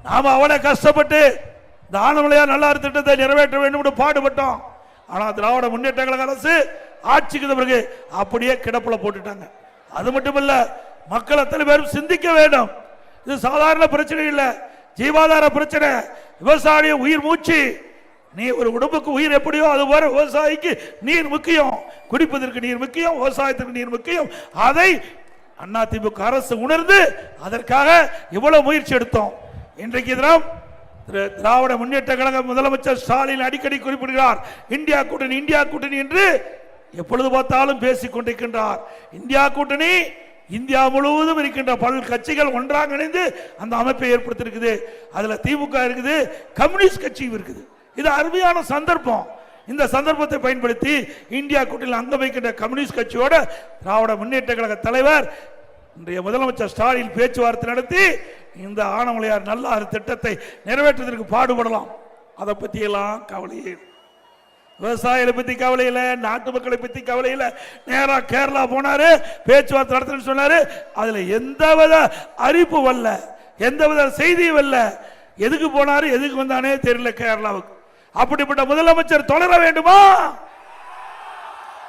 நாம அவனை கஷ்டப்பட்டு இந்த ஆனமலையார் நல்லாறு திட்டத்தை நிறைவேற்ற வேண்டும் என்று பாடுபட்டோம். ஆனா திராவிட முன்னேற்ற கழக அரசு ஆட்சிக்கு பிறகு அப்படியே கிடப்புல போட்டுட்டாங்க. அது மட்டுமல்ல, மக்கள் அத்தனை பேரும் சிந்திக்க வேண்டும். இது சாதாரண பிரச்சனை இல்ல, ஜீவாதார பிரச்சனை. விவசாய உயிர் மூச்சு. நீ ஒரு உடம்புக்கு உயிர் எப்படியோ அது போல விவசாயிக்கு நீர் முக்கியம். குடிப்பதற்கு நீர் முக்கியம், விவசாயத்திற்கு நீர் முக்கியம். அதை அதிமுக அரசு உணர்ந்து அதற்காக இவ்வளவு முயற்சி எடுத்தோம். இன்றைக்கு தினம் திராவிட முன்னேற்ற கழக முதலமைச்சர் ஸ்டாலின் அடிக்கடி குறிப்பிடுகிறார், இந்தியா கூட்டணி இந்தியா கூட்டணி என்று எப்பொழுது பார்த்தாலும் பேசிக் கொண்டிருக்கின்றார். இந்தியா கூட்டணி இந்தியா முழுவதும் இருக்கின்ற பல கட்சிகள் ஒன்றாக இணைந்து அந்த அமைப்பை ஏற்படுத்தியிருக்குது. அதுல திமுக இருக்குது, கம்யூனிஸ்ட் கட்சியும் இருக்குது. இது அருமையான சந்தர்ப்பம். இந்த சந்தர்ப்பத்தை பயன்படுத்தி இந்தியா கூட்டணியில் அங்கம் வைக்கின்ற கம்யூனிஸ்ட் கட்சியோட திராவிட முன்னேற்ற கழக தலைவர் இன்றைய முதலமைச்சர் ஸ்டாலின் பேச்சுவார்த்தை நடத்தி இந்த ஆனமலையார் நல்லாறு திட்டத்தை நிறைவேற்றுவதற்கு பாடுபடலாம். அதை பத்தி எல்லாம் கவலையே, விவசாயிகளை பத்தி கவலை இல்லை, நாட்டு மக்களை பத்தி கவலை இல்லை. நேரா கேரளா போனாரு, பேச்சுவார்த்தை நடத்த சொன்னாரு. அதுல எந்தவித அறிப்பு வரல, எந்தவித செய்தியும் வரல. எதுக்கு போனாரு, எதுக்கு வந்தானே தெரியல கேரளாவுக்கு. அப்படிப்பட்ட முதலமைச்சர் தொடர வேண்டுமா?